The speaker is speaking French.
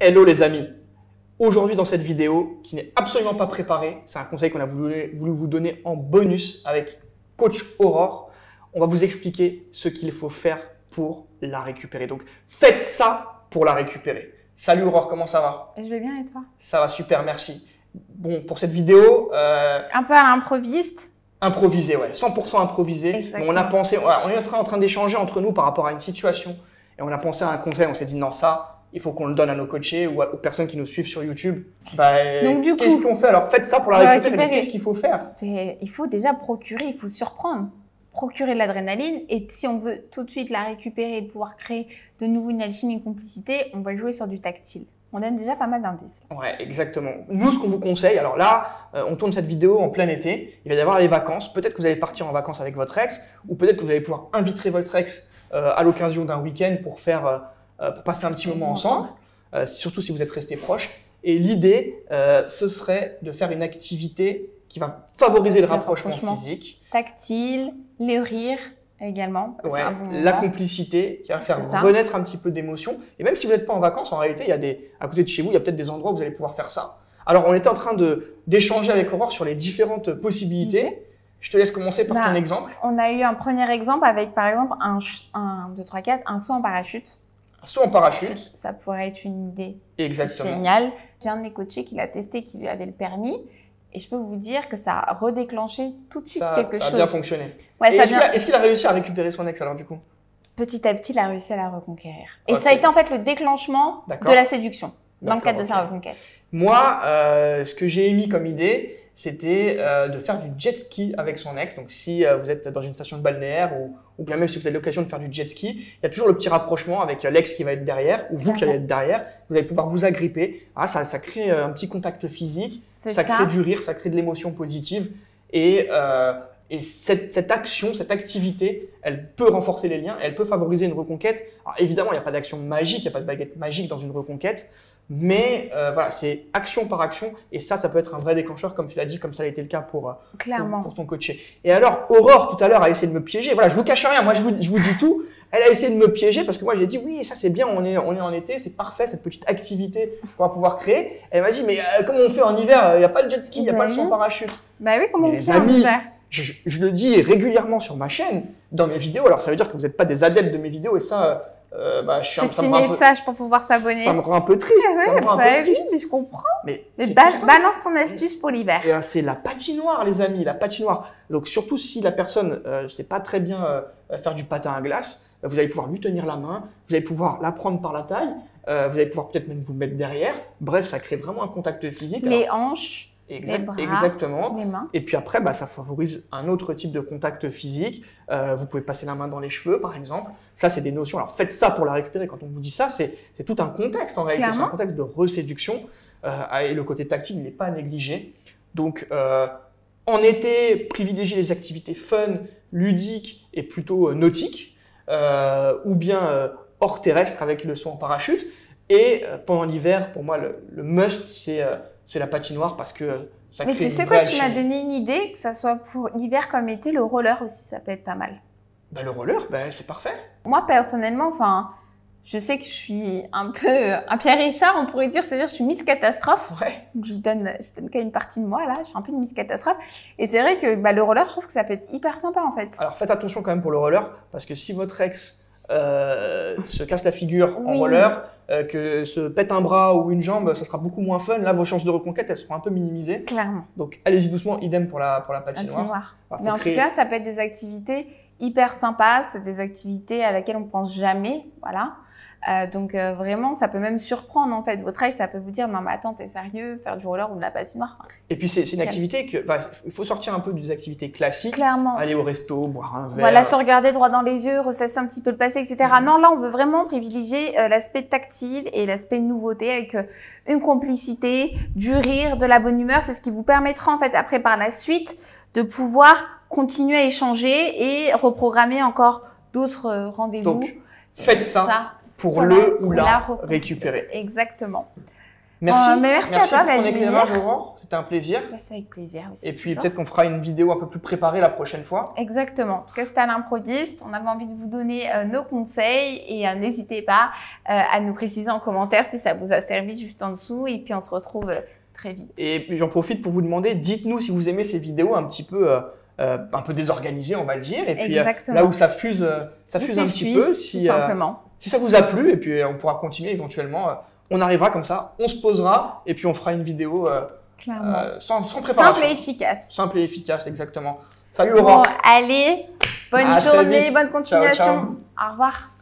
Hello les amis, aujourd'hui dans cette vidéo qui n'est absolument pas préparée, c'est un conseil qu'on a voulu vous donner en bonus avec Coach Aurore, on va vous expliquer ce qu'il faut faire pour la récupérer. Donc faites ça pour la récupérer. Salut Aurore, comment ça va? Je vais bien et toi? Ça va super, merci. Bon, pour cette vidéo… un peu à l'improviste. Improvisé, ouais, 100% improvisé. Exactement. On a pensé, on est en train d'échanger entre nous par rapport à une situation et on a pensé à un conseil, on s'est dit non, ça… il faut qu'on le donne à nos coachés ou aux personnes qui nous suivent sur YouTube. Qu'est-ce qu'on fait alors? Faites ça pour la récupérer, mais qu'est-ce qu'il faut faire? Il faut déjà procurer, il faut surprendre. Procurer de l'adrénaline et si on veut tout de suite la récupérer et pouvoir créer de nouveau une alchimie, une complicité, on va jouer sur du tactile. On donne déjà pas mal d'indices. Ouais, exactement. Nous, ce qu'on vous conseille, alors là, on tourne cette vidéo en plein été, il va y avoir les vacances. Peut-être que vous allez partir en vacances avec votre ex ou peut-être que vous allez pouvoir inviter votre ex à l'occasion d'un week-end pour passer un petit moment ensemble, surtout si vous êtes restés proches. Et l'idée, ce serait de faire une activité qui va favoriser le rapprochement physique. Tactile, les rires également. Ouais, la complicité qui va faire renaître un petit peu d'émotion. Et même si vous n'êtes pas en vacances, en réalité, à côté de chez vous, il y a peut-être des endroits où vous allez pouvoir faire ça. Alors, on était en train d'échanger avec Aurore sur les différentes possibilités. Okay. Je te laisse commencer par ton exemple. On a eu un premier exemple avec, par exemple, un saut en parachute. Un saut en parachute. Ça pourrait être une idée géniale. J'ai un de mes coachés qui l'a testé, qui lui avait le permis. Et je peux vous dire que ça a redéclenché tout de suite quelque chose. Ça a bien fonctionné. Ouais, est-ce qu'il a réussi à récupérer son ex alors du coup? Petit à petit, il a réussi à la reconquérir. Et ça a été en fait le déclenchement de la séduction dans le cadre de sa reconquête. Moi, ce que j'ai émis comme idée, c'était de faire du jet ski avec son ex. Donc, si vous êtes dans une station de balnéaire ou bien même si vous avez l'occasion de faire du jet ski, il y a toujours le petit rapprochement avec l'ex qui va être derrière ou vous qui allez être derrière. Vous allez pouvoir vous agripper. Ah, ça crée un petit contact physique, ça crée du rire, ça crée de l'émotion positive. Et cette action, cette activité, elle peut renforcer les liens, elle peut favoriser une reconquête. Alors, évidemment, il n'y a pas d'action magique, il n'y a pas de baguette magique dans une reconquête. Mais voilà, c'est action par action et ça peut être un vrai déclencheur comme tu l'as dit, comme ça a été le cas pour ton coaché. Et alors, Aurore, tout à l'heure, a essayé de me piéger. Voilà, je vous cache rien, moi je vous dis tout. Elle a essayé de me piéger parce que moi j'ai dit oui, ça c'est bien, on est en été, c'est parfait, cette petite activité qu'on va pouvoir créer. Elle m'a dit mais comment on fait en hiver? Il n'y a pas le jet ski, il n'y a pas le saut en parachute. Bah oui, comment on fait en hiver? Je le dis régulièrement sur ma chaîne, dans mes vidéos. Alors ça veut dire que vous n'êtes pas des adeptes de mes vidéos et ça… je suis un petit message pour pouvoir s'abonner. Ça me rend un peu triste. Oui, je comprends. Mais balance ton astuce pour l'hiver. C'est la patinoire, les amis, la patinoire. Donc surtout si la personne ne sait pas très bien faire du patin à glace, vous allez pouvoir lui tenir la main, vous allez pouvoir la prendre par la taille, vous allez pouvoir peut-être même vous mettre derrière. Bref, ça crée vraiment un contact physique. Les hanches. Les bras, exactement. les mains. Et puis après, ça favorise un autre type de contact physique. Vous pouvez passer la main dans les cheveux, par exemple. Ça, c'est des notions. Alors, faites ça pour la récupérer. Quand on vous dit ça, c'est tout un contexte en réalité. C'est un contexte de reséduction. Et le côté tactile, il n'est pas à négliger. Donc, en été, privilégiez les activités fun, ludiques et plutôt nautiques. Ou bien hors terrestre avec le saut en parachute. Et pendant l'hiver, pour moi, le must, c'est la patinoire parce que ça crée une vraie alchimie. Mais tu sais quoi, tu m'as donné une idée, que ça soit pour hiver comme été, le roller aussi, ça peut être pas mal. Le roller, c'est parfait. Moi, personnellement, je sais que je suis un peu un Pierre Richard, on pourrait dire, c'est-à-dire je suis Miss Catastrophe. Ouais. Donc je donne qu'une partie de moi, là, je suis un peu une Miss Catastrophe. Et c'est vrai que le roller, je trouve que ça peut être hyper sympa, en fait. Alors, faites attention quand même pour le roller, parce que si votre ex se casse la figure en roller, que se pète un bras ou une jambe, ça sera beaucoup moins fun. Là, vos chances de reconquête, elles seront un peu minimisées. Clairement. Donc, allez-y doucement, idem pour la patinoire. Mais en tout cas, ça peut être des activités hyper sympas. C'est des activités à laquelle on pense jamais. Voilà. Donc vraiment, ça peut même surprendre en fait. Votre ex, ça peut vous dire non mais attends, t'es sérieux, faire du roller ou de la patinoire. Et puis c'est une activité il faut sortir un peu des activités classiques. Clairement. Aller au resto, boire un verre. Voilà, se regarder droit dans les yeux, ressasser un petit peu le passé, etc. Non, là on veut vraiment privilégier l'aspect tactile et l'aspect nouveauté avec une complicité, du rire, de la bonne humeur. C'est ce qui vous permettra en fait après par la suite de pouvoir continuer à échanger et reprogrammer encore d'autres rendez-vous. Donc faites ça. Pour le ou la récupérer. Exactement. Merci. Merci à toi, pour ton Vladimir. éclairage, Aurore. C'était un plaisir. C'est avec plaisir aussi. Et puis toujours. peut-être qu'on fera une vidéo un peu plus préparée la prochaine fois. Exactement. En tout cas, c'était à l'improdiste. On avait envie de vous donner nos conseils et n'hésitez pas à nous préciser en commentaire si ça vous a servi juste en dessous. Et puis, on se retrouve très vite. Et puis j'en profite pour vous demander, dites-nous si vous aimez ces vidéos un peu désorganisées, on va le dire. Et puis là où ça fuse un petit peu, si ça vous a plu, et puis on pourra continuer éventuellement. On arrivera comme ça, on se posera et puis on fera une vidéo sans préparation. Simple et efficace. Simple et efficace, exactement. Salut Aurore. Bon, allez, bonne journée, bonne continuation. Ciao, ciao. Au revoir.